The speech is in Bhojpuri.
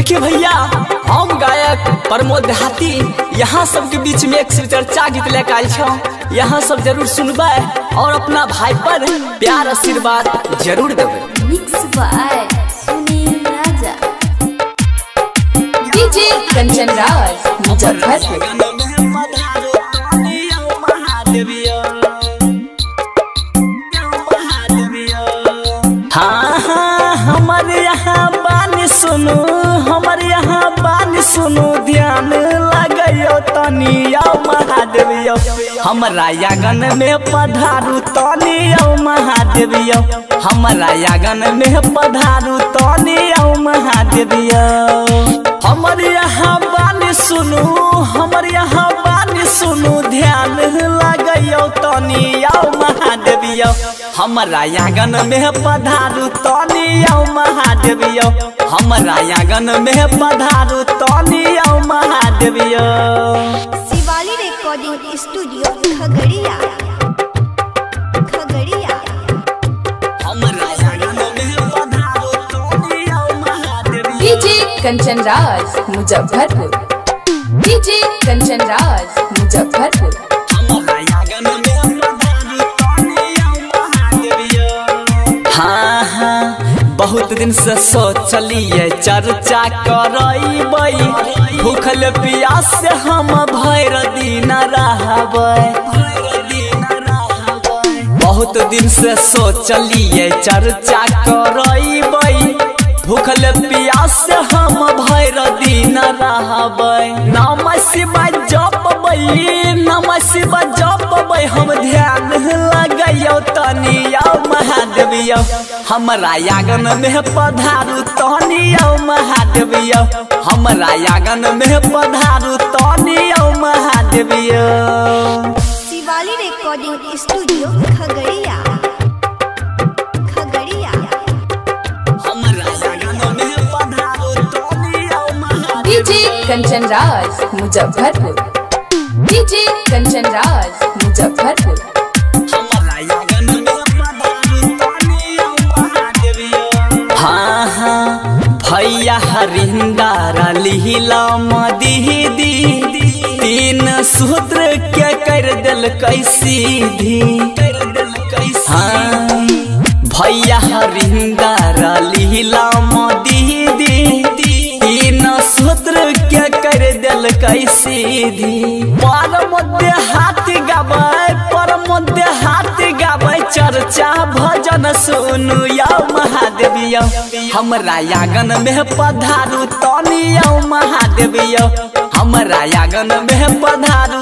देखिए भैया, हम गायक प्रमोद देहाती यहाँ सबके बीच में एक चर्चा गीत लेकर आयल छौ। यहाँ सब जरूर सुनबे और अपना भाई पर प्यार आशीर्वाद जरूर देवे। Mix by Sunil Raja, DJ Kanchan Raj, Muzaffarpur. हाँ हाँ हमारे यहाँ बानी सुनो, हमारे यहाँ बानी सुनो, ध्यान लगायो तनी आओ महादेवियो। हमारा यागन में पधारू तनी आओ महादेवियो। हमारा यागन में पधारू तनी आओ महादेवियो। हमारे यहाँ बानी सुनो, हमारे यहाँ बानी सुनो, ध्यान लगायो तनी आओ महादेवियो। हमारा यागन में पधारू तनी आओ महादेवियो। हमारा यागन में पधारू तनी आओ महादेवियो। Shivali recording studio Khagaria, Khagaria. हमारा यागन में पधारू तनी आओ महादेवियो। डीजे कंचन राज, मुजफ्फरपुर। डीजे कंचन राज, मुजफ्फरपुर। हमारा यागन में पधारू तनी आओ महादेवियो। हाँ हाँ बहुत दिन से सोचलिए चर्चा करबै, भूखल प्यास से हम भर दिन रहबै। बहुत दिन से सोचलिए चर्चा करबै, भूखल प्यास से हम भर दिन रहबै। नमः शिवाय जपबै, नमः शिवाय जपबै, हम ध्यान लगायो तनी आओ महादेवियो। हमारा यागन में पधारू तनी आओ महादेवियो। हमारा यागन में पधारू तनी आओ महादेवियो। Shivali recording studio Khagaria, Khagaria. हमारा यागन में पधारू तनी आओ महादेवियो। डीजे कंचन राज, मुजफ्फरपुर। डीजे कंचन राज, मुजफ्फरपुर। हमारा यागन में पधारू तनी आओ महादेवियो। हाँ हाँ भैया हरिंदर लीला मदीदी, तीन सूत्र के कर दिल सीधी। हाँ भैया हरिंदर लीला मदीदी, तीन सूत्र के कर दिल सीधी। पर मध्य हाथ गाबै, पर मध्य हाथ गाबै, चर्चा भजन सुनु आओ महादेवियो। हमारा यागन में पधारू तनी आओ महादेवियो। हमारा यागन में पधारू